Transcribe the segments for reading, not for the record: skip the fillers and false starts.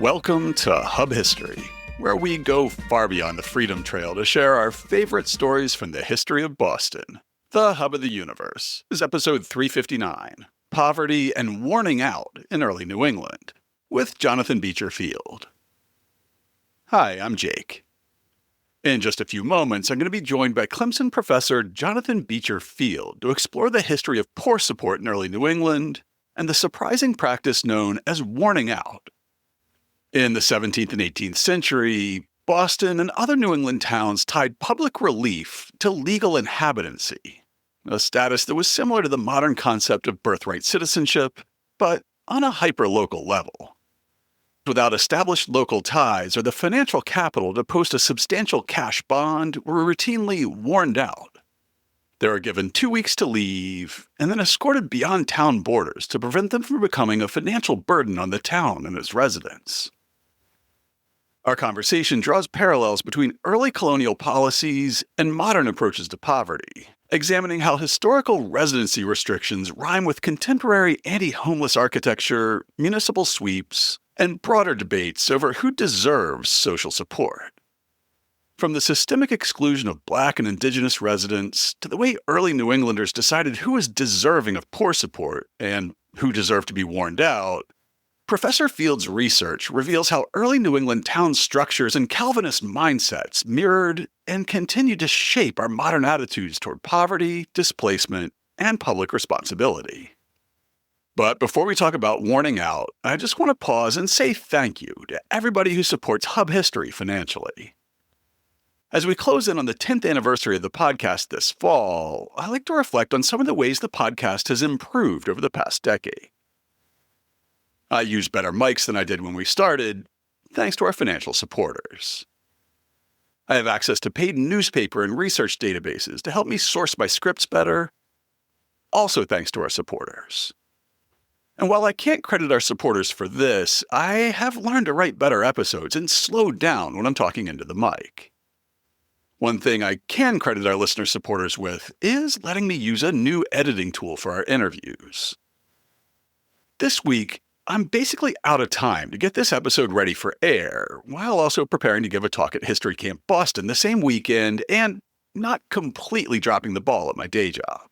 Welcome to Hub History, where we go far beyond the Freedom Trail to share our favorite stories from the history of Boston. The Hub of the Universe is episode 359, Poverty and Warning Out in Early New England, with Jonathan Beecher Field. Hi, I'm Jake. In just a few moments, I'm going to be joined by Clemson professor Jonathan Beecher Field to explore the history of poor support in early New England and the surprising practice known as warning out. In the 17th and 18th century, Boston and other New England towns tied public relief to legal inhabitancy, a status that was similar to the modern concept of birthright citizenship, but on a hyperlocal level. Without established local ties or the financial capital to post a substantial cash bond, were routinely warned out. They were given 2 weeks to leave, and then escorted beyond town borders to prevent them from becoming a financial burden on the town and its residents. Our conversation draws parallels between early colonial policies and modern approaches to poverty, examining how historical residency restrictions rhyme with contemporary anti-homeless architecture, municipal sweeps, and broader debates over who deserves social support. From the systemic exclusion of Black and Indigenous residents to the way early New Englanders decided who was deserving of poor support and who deserved to be warned out, Professor Field's research reveals how early New England town structures and Calvinist mindsets mirrored and continued to shape our modern attitudes toward poverty, displacement, and public responsibility. But before we talk about warning out, I just want to pause and say thank you to everybody who supports Hub History financially. As we close in on the 10th anniversary of the podcast this fall, I like to reflect on some of the ways the podcast has improved over the past decade. I use better mics than I did when we started, thanks to our financial supporters. I have access to paid newspaper and research databases to help me source my scripts better, also thanks to our supporters. And while I can't credit our supporters for this, I have learned to write better episodes and slow down when I'm talking into the mic. One thing I can credit our listener supporters with is letting me use a new editing tool for our interviews. This week, I'm basically out of time to get this episode ready for air, while also preparing to give a talk at History Camp Boston the same weekend and not completely dropping the ball at my day job.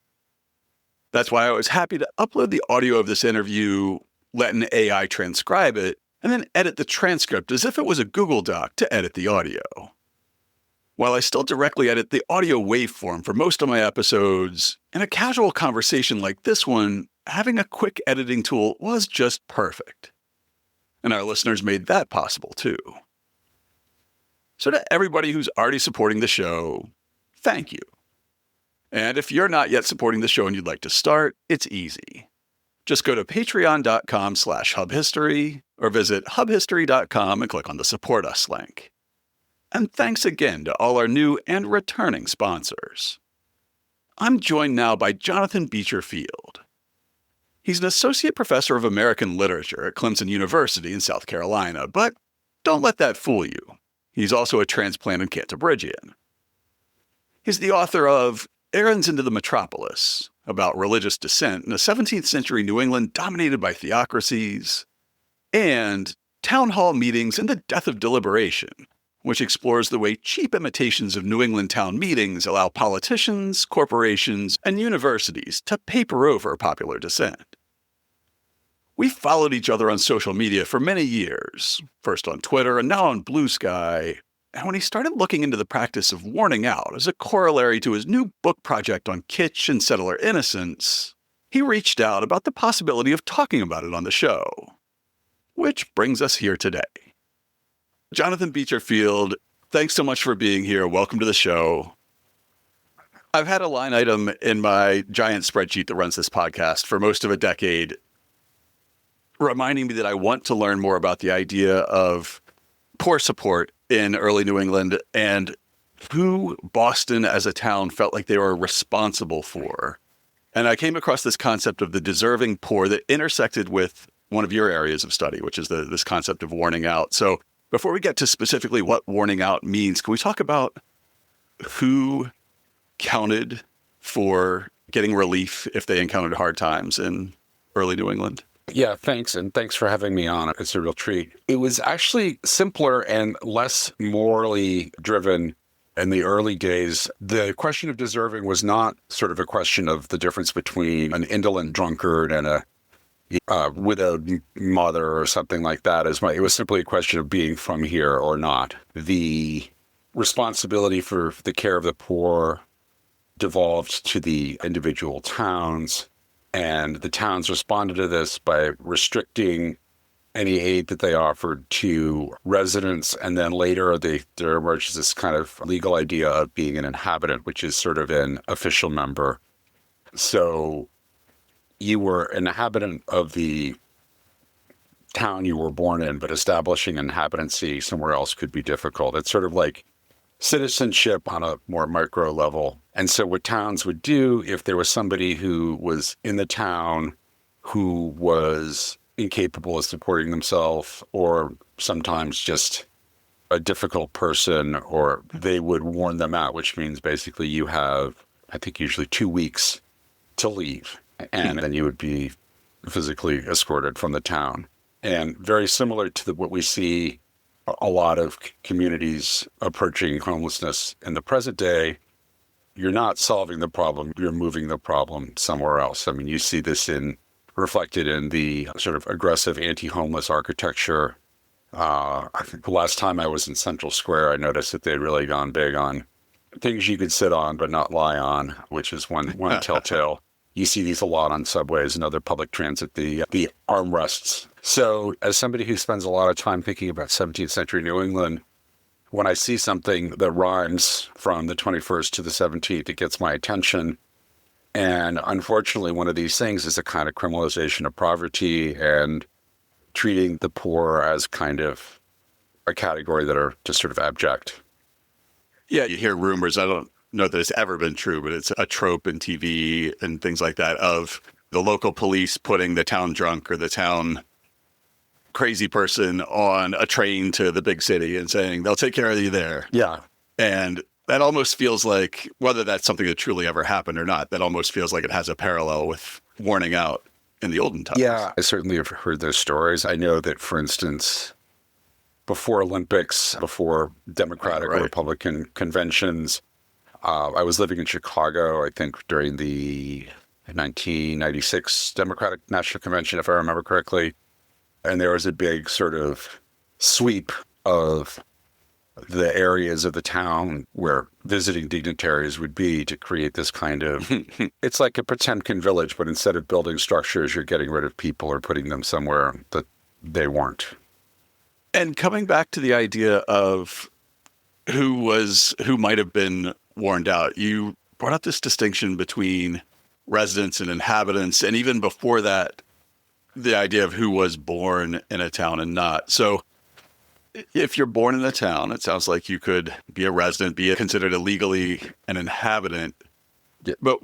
That's why I was happy to upload the audio of this interview, let an AI transcribe it, and then edit the transcript as if it was a Google Doc to edit the audio. While I still directly edit the audio waveform for most of my episodes, in a casual conversation like this one, having a quick editing tool was just perfect. And our listeners made that possible too. So to everybody who's already supporting the show, thank you. And if you're not yet supporting the show and you'd like to start, it's easy. Just go to patreon.com/hubhistory or visit hubhistory.com and click on the Support Us link. And thanks again to all our new and returning sponsors. I'm joined now by Jonathan Beecher Field. He's an associate professor of American literature at Clemson University in South Carolina, but don't let that fool you. He's also a transplanted Cantabrigian. He's the author of Errands into the Metropolis, about religious dissent in a 17th century New England dominated by theocracies, and Town Hall Meetings and the Death of Deliberation, which explores the way cheap imitations of New England town meetings allow politicians, corporations, and universities to paper over popular dissent. We followed each other on social media for many years, first on Twitter and now on Blue Sky, and when he started looking into the practice of warning out as a corollary to his new book project on kitsch and settler innocence, he reached out about the possibility of talking about it on the show. Which brings us here today. Jonathan Beecher Field, thanks so much for being here. Welcome to the show. I've had a line item in my giant spreadsheet that runs this podcast for most of a decade, reminding me that I want to learn more about the idea of poor support in early New England and who Boston as a town felt like they were responsible for. And I came across this concept of the deserving poor that intersected with one of your areas of study, which is this concept of warning out. So before we get to specifically what warning out means, can we talk about who counted for getting relief if they encountered hard times in early New England? Yeah, thanks. And thanks for having me on. It's a real treat. It was actually simpler and less morally driven in the early days. The question of deserving was not sort of a question of the difference between an indolent drunkard and a widowed mother or something like that. It was simply a question of being from here or not. The responsibility for the care of the poor devolved to the individual towns, and the towns responded to this by restricting any aid that they offered to residents. And then later there emerges this kind of legal idea of being an inhabitant, which is sort of an official member. So you were an inhabitant of the town you were born in, but establishing inhabitancy somewhere else could be difficult. It's sort of like citizenship on a more micro level. And so what towns would do, if there was somebody who was in the town who was incapable of supporting themselves, or sometimes just a difficult person, or they would warn them out, which means basically you have, I think, usually 2 weeks to leave. And then you would be physically escorted from the town. And very similar to what we see a lot of communities approaching homelessness in the present day, you're not solving the problem, you're moving the problem somewhere else. I mean, you see this reflected in the sort of aggressive anti-homeless architecture. I think the last time I was in Central Square, I noticed that they'd really gone big on things you could sit on but not lie on, which is one telltale. You see these a lot on subways and other public transit, the armrests. So as somebody who spends a lot of time thinking about 17th century New England, when I see something that rhymes from the 21st to the 17th, it gets my attention. And unfortunately, one of these things is a kind of criminalization of poverty and treating the poor as kind of a category that are just sort of abject. Yeah, you hear rumors. I don't know that it's ever been true, but it's a trope in TV and things like that of the local police putting the town drunk or the town crazy person on a train to the big city and saying they'll take care of you there. Yeah. And that almost feels like, whether that's something that truly ever happened or not, that almost feels like it has a parallel with warning out in the olden times. Yeah, I certainly have heard those stories. I know that, for instance, before Olympics, before Democratic or Republican conventions, I was living in Chicago, I think, during the 1996 Democratic National Convention, if I remember correctly. And there was a big sort of sweep of the areas of the town where visiting dignitaries would be to create this kind of, it's like a Potemkin village, but instead of building structures, you're getting rid of people or putting them somewhere that they weren't. And coming back to the idea of who might have been warned out, you brought up this distinction between residents and inhabitants, and even before that, the idea of who was born in a town and not. So if you're born in a town, it sounds like you could be a resident, be considered illegally an inhabitant. Yeah. But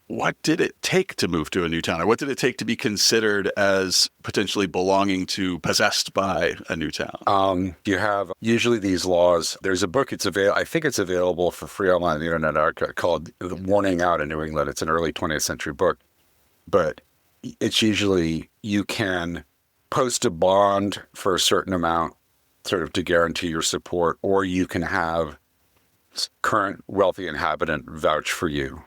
what did it take to move to a new town? Or what did it take to be considered as potentially belonging to, possessed by a new town? You have usually these laws. There's a book, I think it's available for free online on the internet, called Warning Out in New England. It's an early 20th century book. But it's usually, you can post a bond for a certain amount sort of to guarantee your support, or you can have current wealthy inhabitant vouch for you.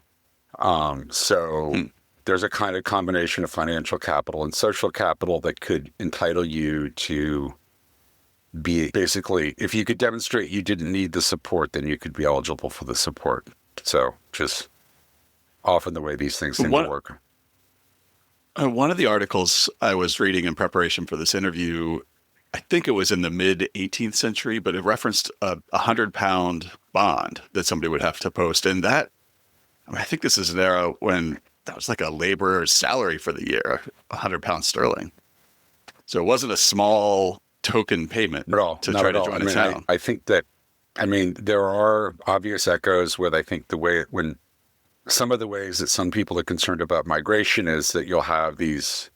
There's a kind of combination of financial capital and social capital that could entitle you to be, basically, if you could demonstrate you didn't need the support, then you could be eligible for the support. So just often the way these things seem to work. One of the articles I was reading in preparation for this interview, I think it was in the mid 18th century, but it referenced a 100-pound bond that somebody would have to post. And that, I think this is an era when that was like a laborer's salary for the year, 100 pounds sterling. So it wasn't a small token payment to try to join a town. I think that, there are obvious echoes with, I think, some of the ways that some people are concerned about migration is that you'll have these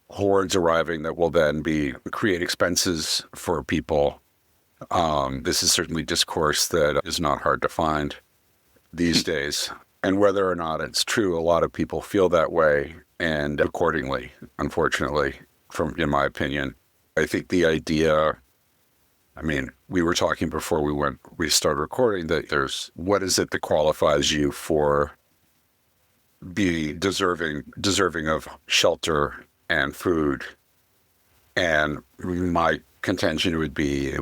hordes arriving that will then create expenses for people. This is certainly discourse that is not hard to find these days. And whether or not it's true, a lot of people feel that way, and accordingly, unfortunately, in my opinion. I think the idea, I mean, we were talking before we started recording that there's, what is it that qualifies you for be deserving of shelter and food? And my contention would be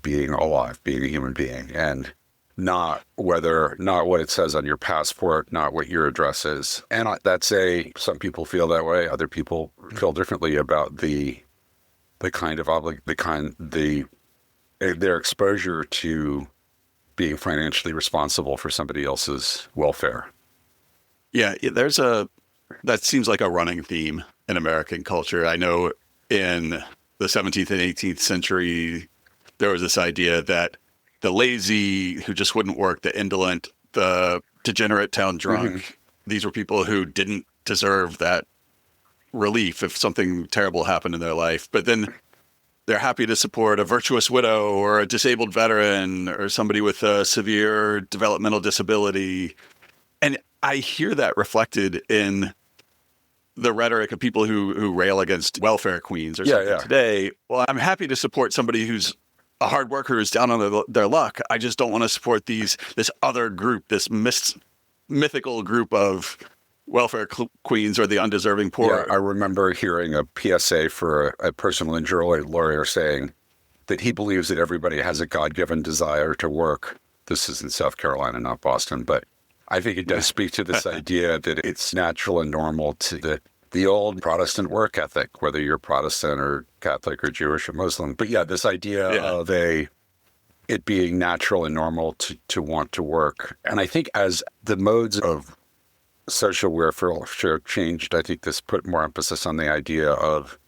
being alive, being a human being, and not what it says on your passport, not what your address is. And some people feel that way. Other people feel differently about their exposure to being financially responsible for somebody else's welfare. Yeah, that seems like a running theme in American culture. I know in the 17th and 18th century, there was this idea that the lazy who just wouldn't work, the indolent, the degenerate town drunk, these were people who didn't deserve that relief if something terrible happened in their life. But then they're happy to support a virtuous widow or a disabled veteran or somebody with a severe developmental disability. And I hear that reflected in the rhetoric of people who rail against welfare queens or something today. Well, I'm happy to support somebody who's a hard worker who's down on their luck. I just don't want to support this other group, this mythical group of welfare queens or the undeserving poor. Yeah, I remember hearing a PSA for a personal injury lawyer saying that he believes that everybody has a God-given desire to work. This is in South Carolina, not Boston, but I think it does speak to this idea that it's natural and normal to the old Protestant work ethic, whether you're Protestant or Catholic or Jewish or Muslim. But yeah, this idea of it being natural and normal to want to work. And I think as the modes of social welfare changed, I think this put more emphasis on the idea of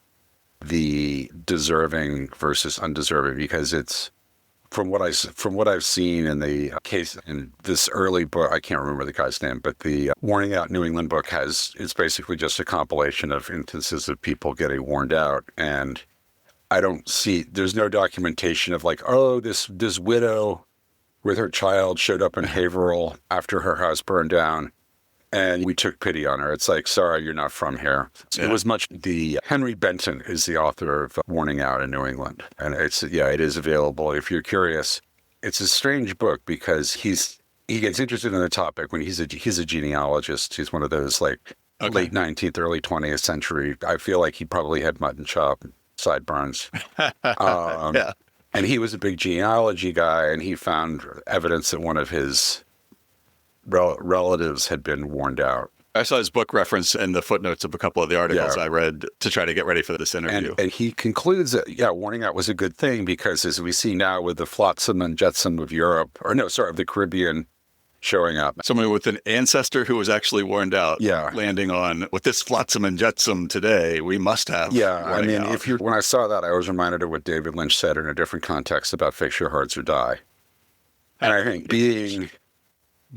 the deserving versus undeserving, because it's, from what I've seen in the case in this early book, I can't remember the guy's name, but the Warning Out New England book it's basically just a compilation of instances of people getting warned out. And there's no documentation of like, oh, this widow with her child showed up in Haverhill after her house burned down, and we took pity on her. It's like, sorry, you're not from here. It was Henry Benton is the author of Warning Out in New England. And it is available if you're curious. It's a strange book because he gets interested in the topic when he's a genealogist. He's one of those late 19th, early 20th century. I feel like he probably had mutton chop sideburns. And he was a big genealogy guy, and he found evidence that one of his relatives had been warned out. I saw his book reference in the footnotes of a couple of the articles I read to try to get ready for this interview. And he concludes that, warning out was a good thing because, as we see now with the flotsam and jetsam of of the Caribbean showing up. Someone with an ancestor who was actually warned out, landing on, with this flotsam and jetsam today, we must have. Yeah, I mean, when I saw that, I was reminded of what David Lynch said in a different context about fix your hearts or die. And I think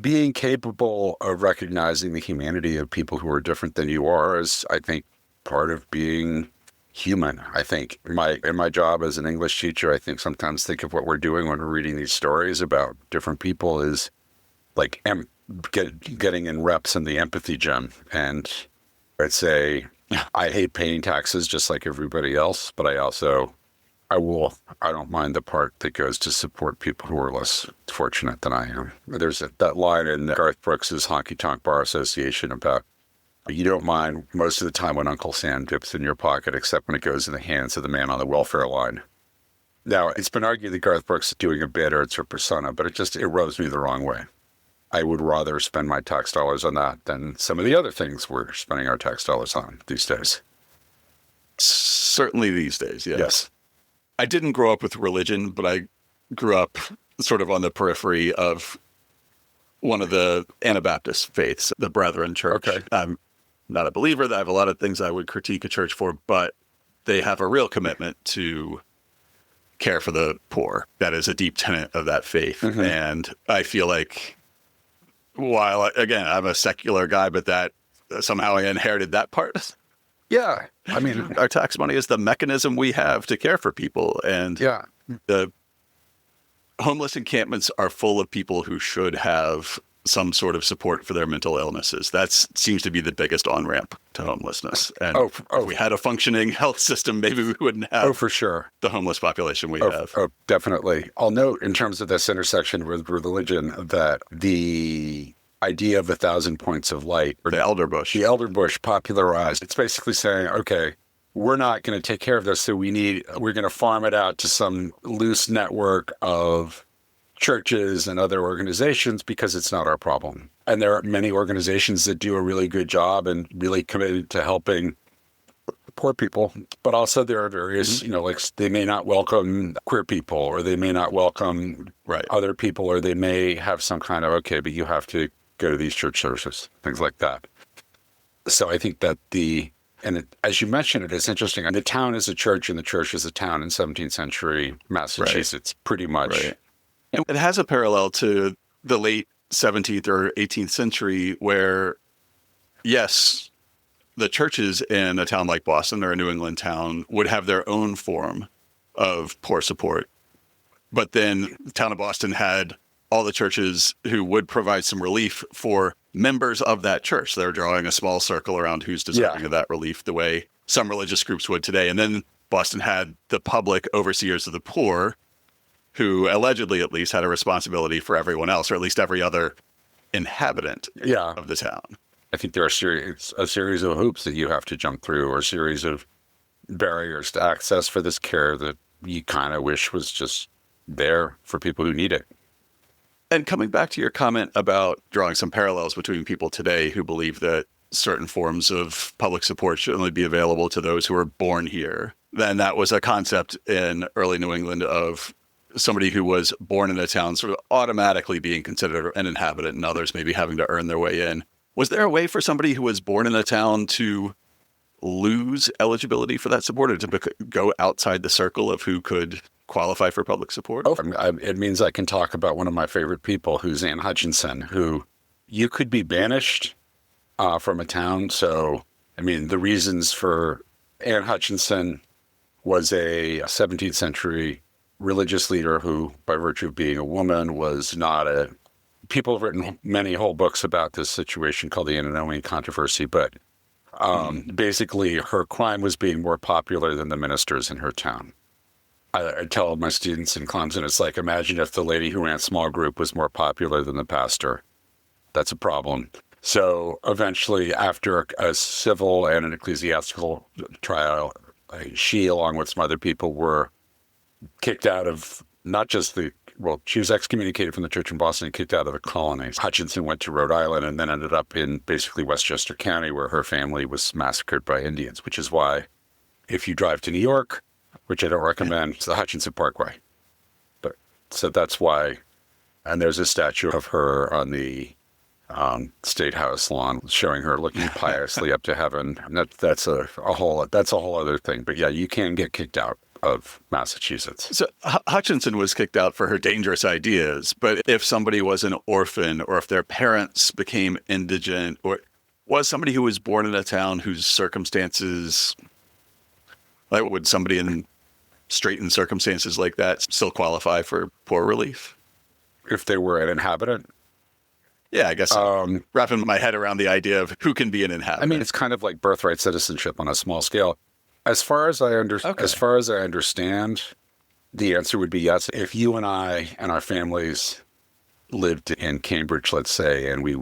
being capable of recognizing the humanity of people who are different than you are is, I think, part of being human. I think in my job as an English teacher, I think of what we're doing when we're reading these stories about different people is like getting in reps in the empathy gym. And I'd say I hate paying taxes just like everybody else, but I don't mind the part that goes to support people who are less fortunate than I am. There's that line in Garth Brooks's Honky Tonk Bar Association about you don't mind most of the time when Uncle Sam dips in your pocket, except when it goes in the hands of the man on the welfare line. Now, it's been argued that Garth Brooks is doing a bit or it's a persona, but it rubs me the wrong way. I would rather spend my tax dollars on that than some of the other things we're spending our tax dollars on these days. Certainly these days, Yes. I didn't grow up with religion, but I grew up sort of on the periphery of one of the Anabaptist faiths, the Brethren Church. Okay. I'm not a believer. I have a lot of things I would critique a church for, but they have a real commitment to care for the poor. That is a deep tenet of that faith. Mm-hmm. And I feel like, while, again, I'm a secular guy, but that somehow I inherited that part. Yeah. I mean, our tax money is the mechanism we have to care for people. And the homeless encampments are full of people who should have some sort of support for their mental illnesses. That seems to be the biggest on-ramp to homelessness. And if we had a functioning health system, maybe we wouldn't have for sure the homeless population we have. Oh, definitely. I'll note in terms of this intersection with religion that the idea of 1,000 points of light, or the elder bush popularized. It's basically saying, okay, we're not going to take care of this, so we're going to farm it out to some loose network of churches and other organizations because it's not our problem. And there are many organizations that do a really good job and really committed to helping poor people, but also there are various, like they may not welcome queer people, or they may not welcome other people, or they may have some kind of, okay, but you have to go to these church services, things like that. So I think that as you mentioned, it is interesting. And the town is a church and the church is a town in 17th century Massachusetts, pretty much. Right. And it has a parallel to the late 17th or 18th century where, yes, the churches in a town like Boston or a New England town would have their own form of poor support. But then the town of Boston had all the churches who would provide some relief for members of that church. They're drawing a small circle around who's deserving of that relief the way some religious groups would today. And then Boston had the public overseers of the poor, who allegedly at least had a responsibility for everyone else, or at least every other inhabitant of the town. I think there are a series of hoops that you have to jump through, or a series of barriers to access for this care that you kind of wish was just there for people who need it. And coming back to your comment about drawing some parallels between people today who believe that certain forms of public support should only be available to those who are born here, then that was a concept in early New England of somebody who was born in a town sort of automatically being considered an inhabitant, and others maybe having to earn their way in. Was there a way for somebody who was born in a town to lose eligibility for that support, or to go outside the circle of who could qualify for public support? It means I can talk about one of my favorite people, who's Anne Hutchinson, who you could be banished from a town. So, I mean, the reasons for Anne Hutchinson was a 17th century religious leader who, by virtue of being a woman, was not a... People have written many whole books about this situation called the Antinomian controversy, but basically her crime was being more popular than the ministers in her town. I tell my students in Clemson, it's like, imagine if the lady who ran small group was more popular than the pastor. That's a problem. So eventually, after a civil and an ecclesiastical trial, she, along with some other people, were kicked out of not just she was excommunicated from the church in Boston and kicked out of the colonies. Hutchinson went to Rhode Island and then ended up in basically Westchester County, where her family was massacred by Indians, which is why if you drive to New York, which I don't recommend, it's the Hutchinson Parkway. So that's why, and there's a statue of her on the State House lawn showing her looking piously up to heaven. And that's a whole other thing. But yeah, you can get kicked out of Massachusetts. So Hutchinson was kicked out for her dangerous ideas, but if somebody was an orphan, or if their parents became indigent, or was somebody who was born in a town whose circumstances, like, would somebody in straitened circumstances like that still qualify for poor relief? If they were an inhabitant? Yeah, I guess wrapping my head around the idea of who can be an inhabitant. I mean, it's kind of like birthright citizenship on a small scale. As far as I understand, the answer would be yes. If you and I and our families lived in Cambridge, let's say, and we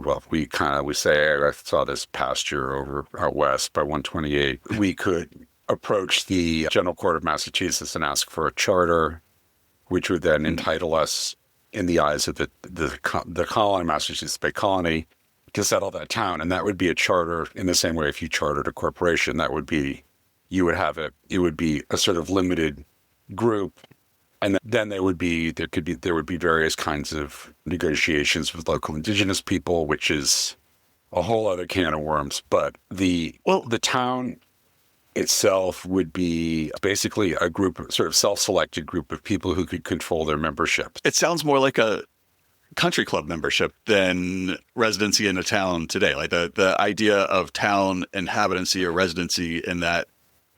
say, hey, I saw this pasture over out west by 128, we could approach the General Court of Massachusetts and ask for a charter, which would then entitle us, in the eyes of the colony, Massachusetts Bay Colony, to settle that town. And that would be a charter in the same way if you chartered a corporation. That would be, it would be a sort of limited group. And then there would be various kinds of negotiations with local indigenous people, which is a whole other can of worms. But the town itself would be basically a group, sort of self-selected group of people who could control their membership. It sounds more like a country club membership than residency in a town today. Like the idea of town inhabitancy or residency in that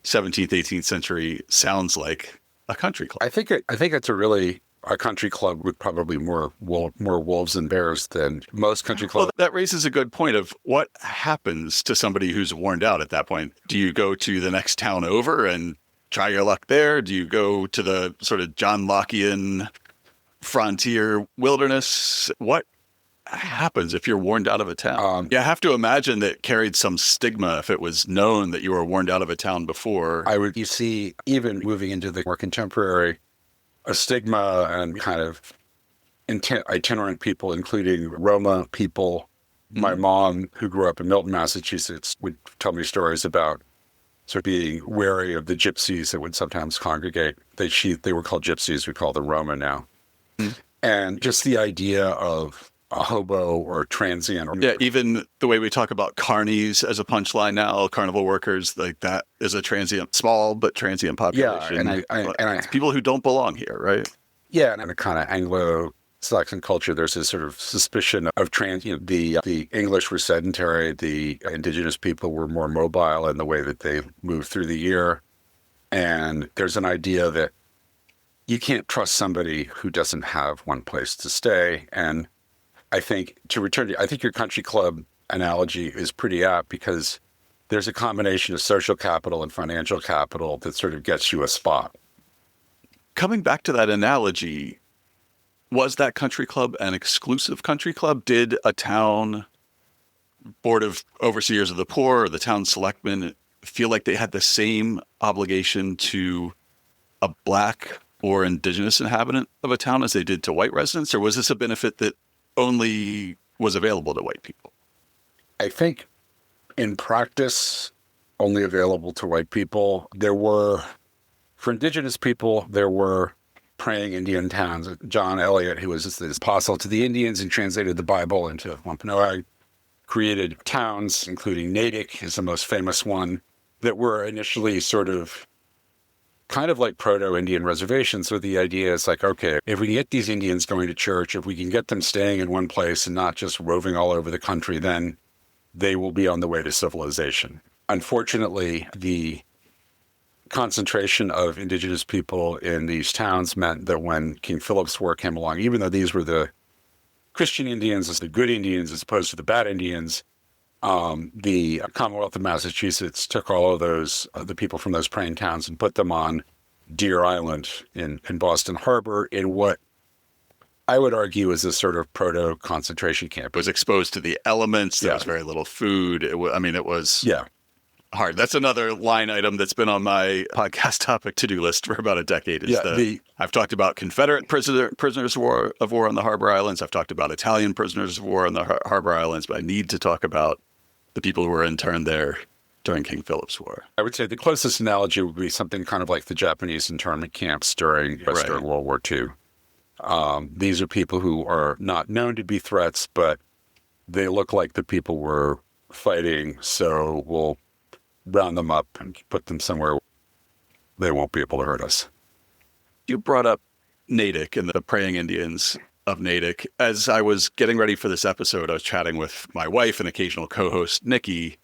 17th, 18th century sounds like a country club. I think it's a really a country club with probably more wolves and bears than most country clubs. Well, that raises a good point of what happens to somebody who's worn out at that point. Do you go to the next town over and try your luck there? Do you go to the sort of John Lockean frontier wilderness? What happens if you're worn out of a town? I have to imagine that it carried some stigma if it was known that you were worn out of a town before. You see, even moving into the more contemporary, a stigma and kind of itinerant people, including Roma people. My mom, who grew up in Milton, Massachusetts, would tell me stories about sort of being wary of the gypsies that would sometimes congregate. They were called gypsies. We call them Roma now. And just the idea of a hobo or a transient. Yeah, even the way we talk about carnies as a punchline now, carnival workers, like that is a transient, small but transient population. Yeah, and it's people who don't belong here, right? Yeah, and in a kind of Anglo-Saxon culture, there's this sort of suspicion of the English were sedentary, the indigenous people were more mobile in the way that they moved through the year. And there's an idea that you can't trust somebody who doesn't have one place to stay. And I think I think your country club analogy is pretty apt because there's a combination of social capital and financial capital that sort of gets you a spot. Coming back to that analogy, was that country club an exclusive country club? Did a town board of overseers of the poor or the town selectmen feel like they had the same obligation to a Black or indigenous inhabitant of a town as they did to white residents? Or was this a benefit that only was available to white people? I think in practice, only available to white people. For indigenous people, there were praying Indian towns. John Eliot, who was this apostle to the Indians and translated the Bible into Wampanoag, created towns, including Natick is the most famous one, that were initially sort of kind of like proto-Indian reservations. So the idea is like, okay, if we can get these Indians going to church, if we can get them staying in one place and not just roving all over the country, then they will be on the way to civilization. Unfortunately, the concentration of indigenous people in these towns meant that when King Philip's War came along, even though these were the Christian Indians, as the good Indians as opposed to the bad Indians, the Commonwealth of Massachusetts took all of those, the people from those praying towns and put them on Deer Island in Boston Harbor in what I would argue is a sort of proto-concentration camp. It was exposed to the elements. There was very little food. It was hard. That's another line item that's been on my podcast topic to-do list for about a decade. I've talked about Confederate prisoners of war on the Harbor Islands. I've talked about Italian prisoners of war on the Harbor Islands, but I need to talk about the people who were interned there during King Philip's War. I would say the closest analogy would be something kind of like the Japanese internment camps during World War II. These are people who are not known to be threats, but they look like the people we're fighting, so we'll round them up and put them somewhere they won't be able to hurt us. You brought up Natick and the praying Indians of Natick. As I was getting ready for this episode, I was chatting with my wife and occasional co-host, Nikki,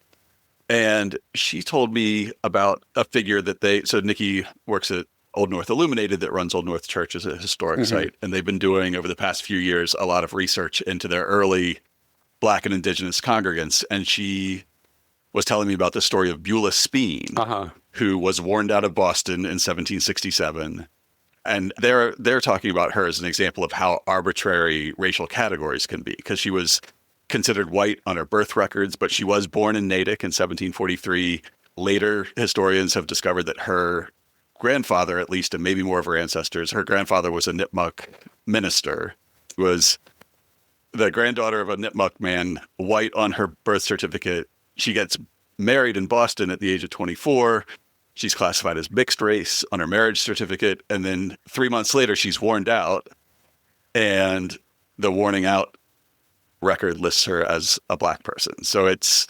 and she told me about a figure that so Nikki works at Old North Illuminated that runs Old North Church as a historic site, and they've been doing over the past few years a lot of research into their early Black and Indigenous congregants, and she was telling me about the story of Beulah Speen, who was warned out of Boston in 1767. And they're talking about her as an example of how arbitrary racial categories can be, because she was considered white on her birth records, but she was born in Natick in 1743. Later, historians have discovered that her grandfather, at least, and maybe more of her ancestors, her grandfather was a Nipmuc minister, was the granddaughter of a Nipmuc man, white on her birth certificate. She gets married in Boston at the age of 24. She's classified as mixed race on her marriage certificate. And then 3 months later, she's warned out. And the warning out record lists her as a Black person. So it's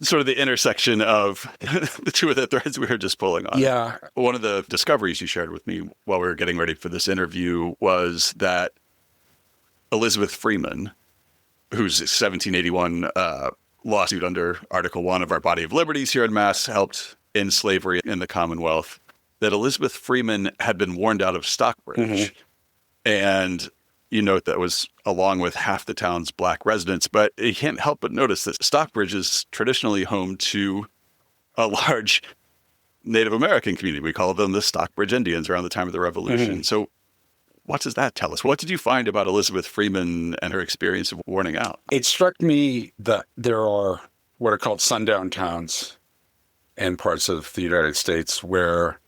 sort of the intersection of the two of the threads we were just pulling on. Yeah. One of the discoveries you shared with me while we were getting ready for this interview was that Elizabeth Freeman, whose 1781 lawsuit under Article 1 of our Body of Liberties here in Mass helped end slavery in the Commonwealth, that Elizabeth Freeman had been warned out of Stockbridge And you note that was along with half the town's Black residents, but you can't help but notice that Stockbridge is traditionally home to a large Native American community. We call them the Stockbridge Indians around the time of the Revolution. So what does that tell us? What did you find about Elizabeth Freeman and her experience of warning out? It struck me that there are what are called sundown towns in parts of the United States where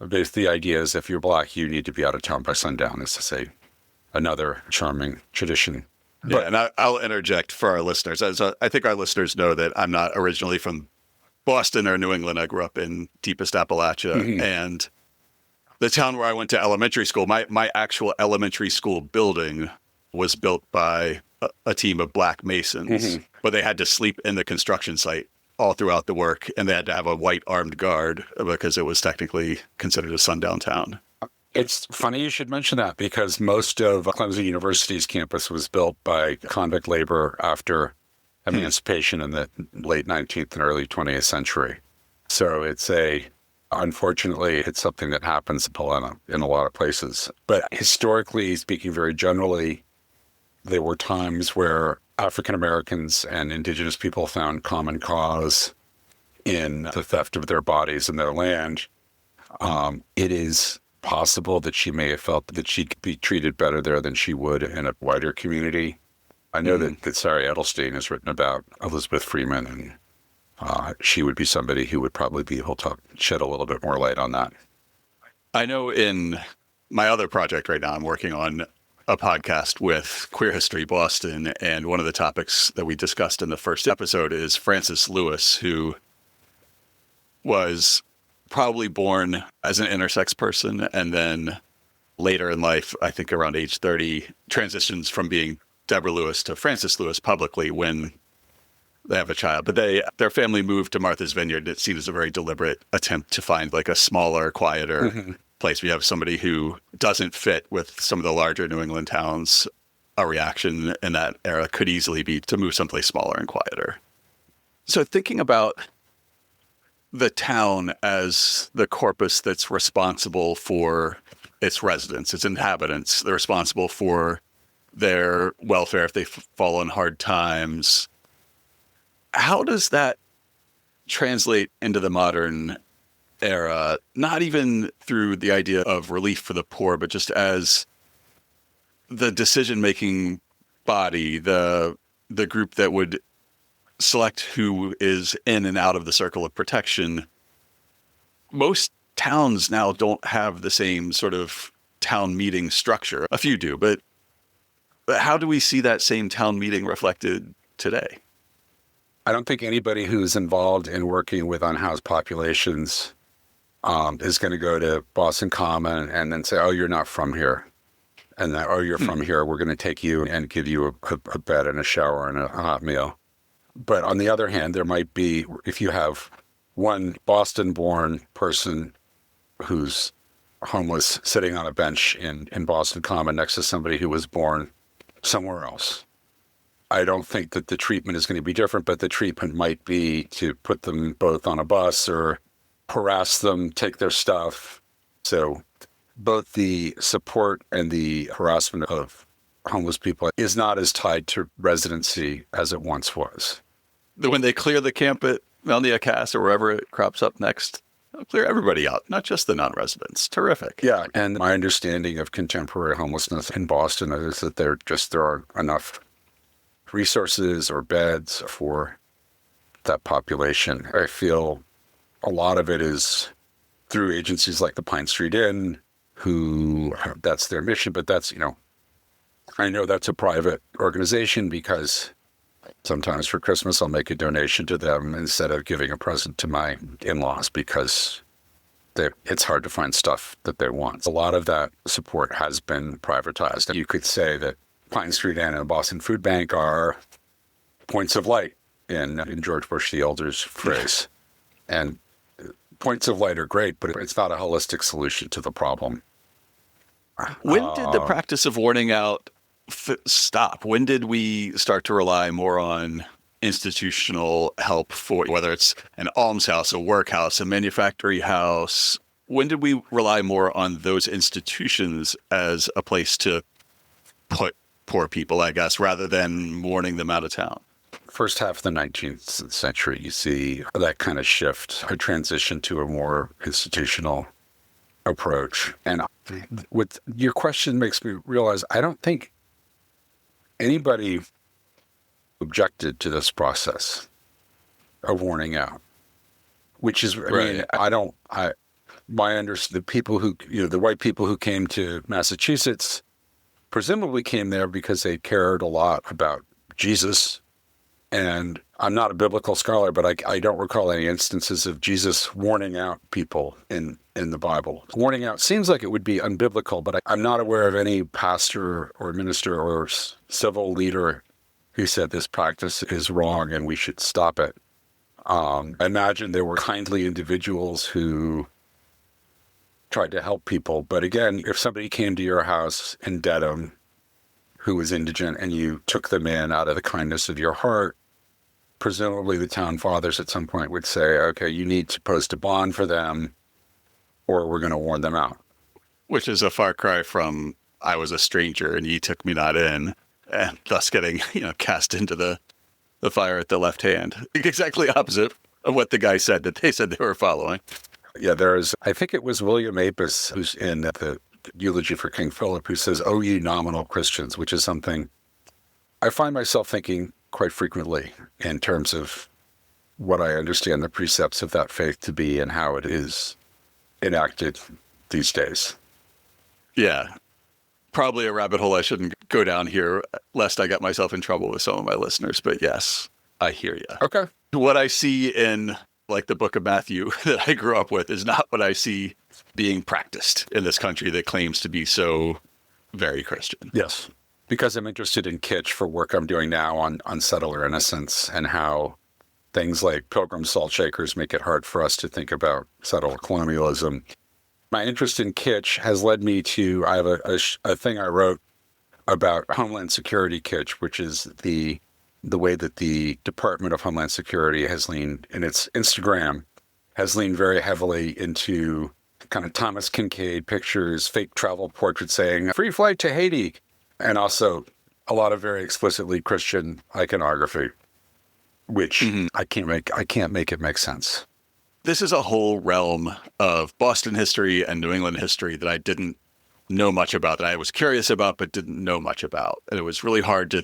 basically the idea is if you're Black, you need to be out of town by sundown, is to say another charming tradition. Yeah, and I'll interject for our listeners. As I think our listeners know that I'm not originally from Boston or New England. I grew up in deepest Appalachia. And the town where I went to elementary school, my actual elementary school building was built by a team of Black Masons, but they had to sleep in the construction site all throughout the work, and they had to have a white armed guard because it was technically considered a sundown town. It's funny you should mention that because most of Clemson University's campus was built by convict labor after emancipation in the late 19th and early 20th century. So unfortunately, it's something that happens in a lot of places. But historically, speaking very generally, there were times where African Americans and Indigenous people found common cause in the theft of their bodies and their land. It is possible that she may have felt that she could be treated better there than she would in a wider community. I know that Sarah Edelstein has written about Elizabeth Freeman, and she would be somebody who would probably be able to shed a little bit more light on that. I know in my other project right now, I'm working on a podcast with Queer History Boston, and one of the topics that we discussed in the first episode is Frances Lewis, who was probably born as an intersex person and then later in life, I think around age 30, transitions from being Deborah Lewis to Frances Lewis publicly when they have a child. But their family moved to Martha's Vineyard. It's seen as a very deliberate attempt to find like a smaller, quieter place. We have somebody who doesn't fit with some of the larger New England towns. A reaction in that era could easily be to move someplace smaller and quieter. So thinking about the town as the corpus that's responsible for its residents, its inhabitants, they're responsible for their welfare if they fall on hard times. How does that translate into the modern era, not even through the idea of relief for the poor, but just as the decision-making body, the group that would select who is in and out of the circle of protection? Most towns now don't have the same sort of town meeting structure. A few do, but how do we see that same town meeting reflected today? I don't think anybody who's involved in working with unhoused populations is going to go to Boston Common and then say, oh, you're not from here. And then, oh, you're from here. We're going to take you and give you a bed and a shower and a hot meal. But on the other hand, there might be, if you have one Boston-born person who's homeless sitting on a bench in Boston Common next to somebody who was born somewhere else, I don't think that the treatment is going to be different, but the treatment might be to put them both on a bus or harass them, take their stuff. So both the support and the harassment of homeless people is not as tied to residency as it once was. When they clear the camp at Melnia Cass or wherever it crops up next, they'll clear everybody out, not just the non-residents. Terrific. Yeah, and my understanding of contemporary homelessness in Boston is that there aren't enough resources or beds for that population. I feel a lot of it is through agencies like the Pine Street Inn, who that's their mission, but that's, I know that's a private organization because sometimes for Christmas I'll make a donation to them instead of giving a present to my in-laws because it's hard to find stuff that they want. A lot of that support has been privatized. You could say that Pine Street Inn and Boston Food Bank are points of light in George Bush the Elder's phrase. And points of light are great, but it's not a holistic solution to the problem. When did the practice of warning out stop? When did we start to rely more on institutional help for whether it's an almshouse, a workhouse, a manufactory house? when did we rely more on those institutions as a place to put poor people, I guess, rather than warning them out of town? First half of the 19th century, you see that kind of shift, a transition to a more institutional approach. And with your question makes me realize I don't think anybody objected to this process of warning out, which is, the people who, the white people who came to Massachusetts presumably came there because they cared a lot about Jesus. And I'm not a biblical scholar, but I don't recall any instances of Jesus warning out people in the Bible. Warning out seems like it would be unbiblical, but I'm not aware of any pastor or minister or civil leader who said this practice is wrong and we should stop it. I imagine there were kindly individuals who tried to help people. But again, if somebody came to your house in Dedham who was indigent and you took them in out of the kindness of your heart, presumably the town fathers at some point would say, okay, you need to post a bond for them or we're going to warn them out. Which is a far cry from I was a stranger and ye took me not in, and thus getting, cast into the fire at the left hand. Exactly opposite of what the guy said that they said they were following. Yeah, I think it was William Apis who's in the eulogy for King Philip who says, "O ye nominal Christians," which is something I find myself thinking quite frequently in terms of what I understand the precepts of that faith to be and how it is enacted these days. Yeah. Probably a rabbit hole I shouldn't go down here, lest I got myself in trouble with some of my listeners. But yes, I hear you. Okay. What I see in the book of Matthew that I grew up with is not what I see being practiced in this country that claims to be so very Christian. Yes. Because I'm interested in kitsch for work I'm doing now on settler innocence and how things like Pilgrim salt shakers make it hard for us to think about settler colonialism. My interest in kitsch has led me to, I have a thing I wrote about Homeland Security kitsch, which is the way that the Department of Homeland Security has leaned in its Instagram, has leaned very heavily into kind of Thomas Kincaid pictures, fake travel portraits saying, free flight to Haiti, and also a lot of very explicitly Christian iconography, which I can't make it make sense. This is a whole realm of Boston history and New England history that I didn't know much about, that I was curious about but didn't know much about. And it was really hard to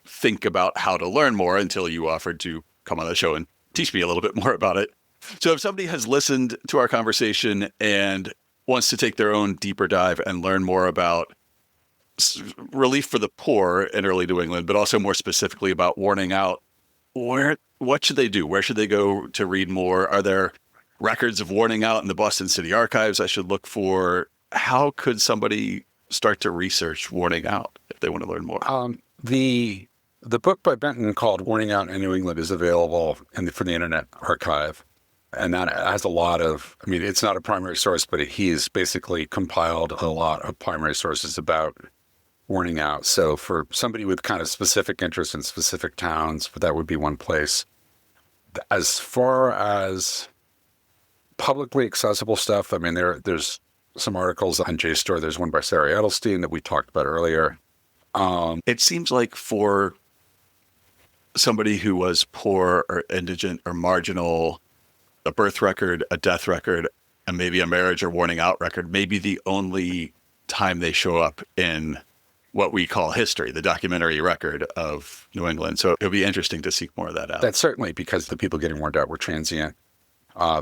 think about how to learn more until you offered to come on the show and teach me a little bit more about it. So if somebody has listened to our conversation and wants to take their own deeper dive and learn more about relief for the poor in early New England, but also more specifically about warning out, what should they do? Where should they go to read more? Are there records of warning out in the Boston City Archives I should look for? How could somebody start to research warning out if they want to learn more? The book by Benton called Warning Out in New England is available from the Internet Archive. And that has a lot of, it's not a primary source, but he's basically compiled a lot of primary sources about warning out. So for somebody with kind of specific interest in specific towns, that would be one place. As far as publicly accessible stuff, there's some articles on JSTOR. There's one by Sarah Edelstein that we talked about earlier. It seems like for somebody who was poor or indigent or marginal, a birth record, a death record, and maybe a marriage or warning out record may be the only time they show up in what we call history, the documentary record of New England. So it'll be interesting to seek more of that out. That's certainly because the people getting warned out were transient.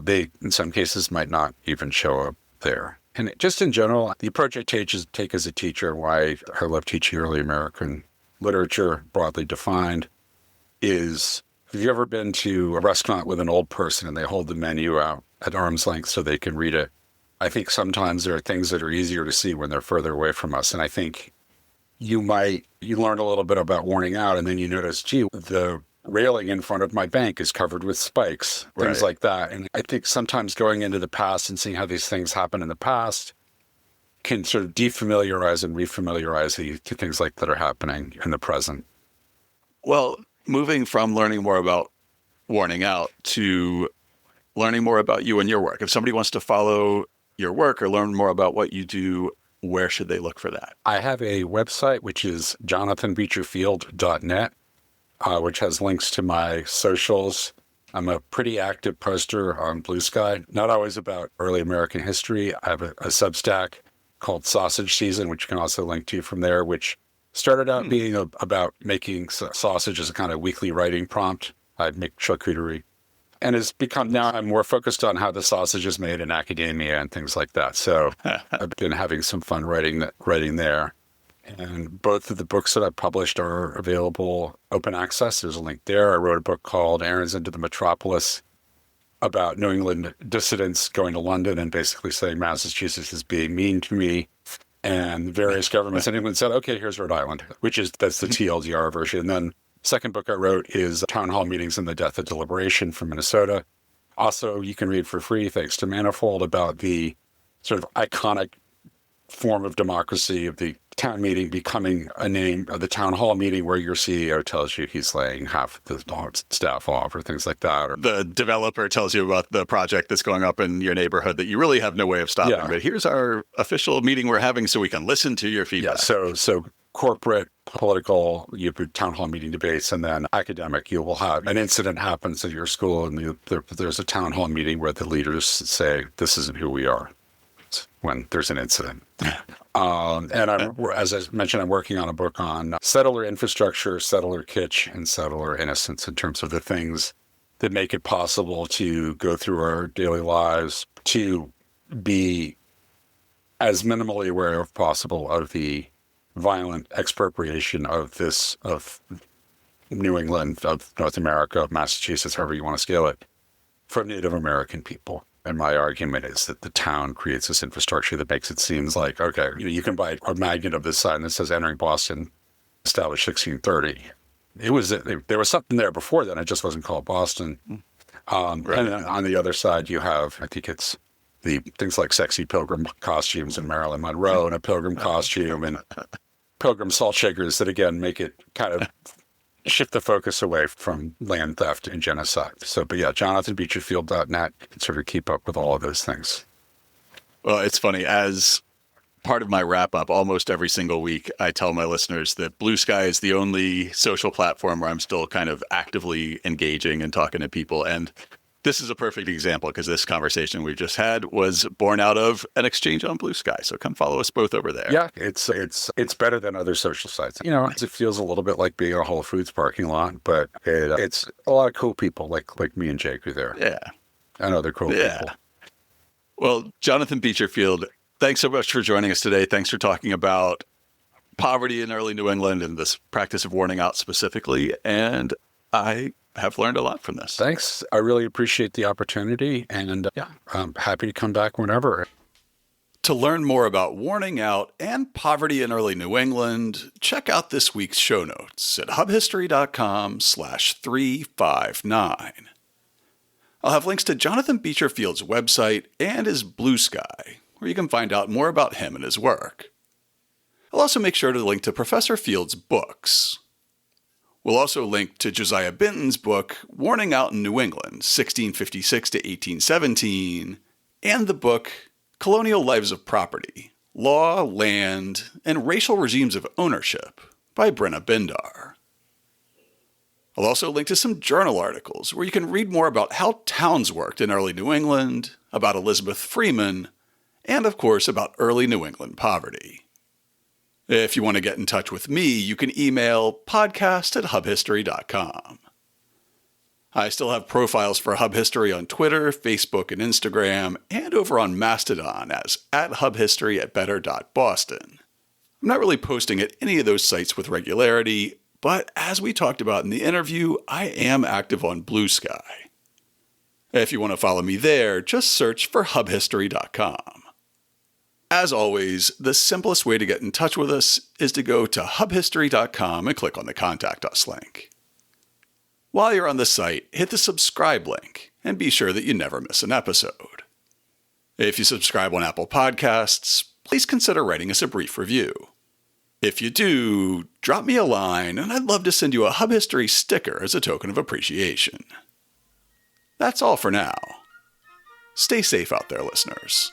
They, in some cases, might not even show up there. And just in general, the approach I take as a teacher, why I love teaching early American literature, broadly defined, is, have you ever been to a restaurant with an old person and they hold the menu out at arm's length so they can read it? I think sometimes there are things that are easier to see when they're further away from us. And I think you learn a little bit about warning out and then you notice, gee, the railing in front of my bank is covered with spikes, things like that. And I think sometimes going into the past and seeing how these things happen in the past can sort of defamiliarize and refamiliarize you to things like that are happening in the present. Well, moving from learning more about warning out to learning more about you and your work. If somebody wants to follow your work or learn more about what you do, where should they look for that? I have a website, which is jonathanbeecherfield.net, which has links to my socials. I'm a pretty active poster on Blue Sky, not always about early American history. I have a Substack called Sausage Season, which you can also link to from there, which started out being about making sausage as a kind of weekly writing prompt. I make charcuterie. And has become, now I'm more focused on how the sausage is made in academia and things like that. So I've been having some fun writing there. And both of the books that I've published are available open access. There's a link there. I wrote a book called Errands into the Metropolis about New England dissidents going to London and basically saying Massachusetts is being mean to me. And various governments in England said, okay, here's Rhode Island, that's the TLDR version. And then second book I wrote is Town Hall Meetings and the Death of Deliberation from Minnesota. Also, you can read for free, thanks to Manifold, about the sort of iconic form of democracy of the town meeting becoming a name of the town hall meeting where your CEO tells you he's laying half the staff off or things like that. Or the developer tells you about the project that's going up in your neighborhood that you really have no way of stopping. Yeah. But here's our official meeting we're having so we can listen to your feedback. Yeah, so corporate, political, you have town hall meeting debates, and then academic, you will have an incident happens at your school, and there's a town hall meeting where the leaders say, this isn't who we are, when there's an incident. As I mentioned, I'm working on a book on settler infrastructure, settler kitsch, and settler innocence in terms of the things that make it possible to go through our daily lives, to be as minimally aware as possible of the violent expropriation of New England, of North America, of Massachusetts, however you want to scale it, from Native American people. And my argument is that the town creates this infrastructure that makes it seem like, okay, you can buy a magnet of this sign that says entering Boston, established 1630. There was something there before then. It just wasn't called Boston. Right. And then on the other side, you have, I think it's the things like sexy pilgrim costumes in Marilyn Monroe and a pilgrim costume and pilgrim salt shakers that, again, make it kind of shift the focus away from land theft and genocide. So, but yeah, jonathanbeecherfield.net can sort of keep up with all of those things. Well, it's funny. As part of my wrap up, almost every single week, I tell my listeners that Blue Sky is the only social platform where I'm still kind of actively engaging and talking to people. And this is a perfect example because this conversation we've just had was born out of an exchange on Blue Sky. So come follow us both over there. Yeah, it's better than other social sites. You know, it feels a little bit like being in a Whole Foods parking lot, but it's a lot of cool people like me and Jake are there. Yeah. And other cool people. Well, Jonathan Beecher Field, thanks so much for joining us today. Thanks for talking about poverty in early New England and this practice of warning out specifically. And I have learned a lot from this. Thanks. I really appreciate the opportunity. And I'm happy to come back whenever. To learn more about warning out and poverty in early New England, check out this week's show notes at hubhistory.com/359. I'll have links to Jonathan Beecher Field's website and his Blue Sky, where you can find out more about him and his work. I'll also make sure to link to Professor Field's books. We'll also link to Josiah Benton's book, Warning Out in New England, 1656 to 1817, and the book, Colonial Lives of Property, Law, Land, and Racial Regimes of Ownership by Brenna Bindar. I'll also link to some journal articles where you can read more about how towns worked in early New England, about Elizabeth Freeman, and of course about early New England poverty. If you want to get in touch with me, you can email podcast@hubhistory.com. I still have profiles for Hub History on Twitter, Facebook, and Instagram, and over on Mastodon as @hubhistory@better.boston. I'm not really posting at any of those sites with regularity, but as we talked about in the interview, I am active on Blue Sky. If you want to follow me there, just search for hubhistory.com. As always, the simplest way to get in touch with us is to go to hubhistory.com and click on the Contact Us link. While you're on the site, hit the subscribe link and be sure that you never miss an episode. If you subscribe on Apple Podcasts, please consider writing us a brief review. If you do, drop me a line and I'd love to send you a Hub History sticker as a token of appreciation. That's all for now. Stay safe out there, listeners.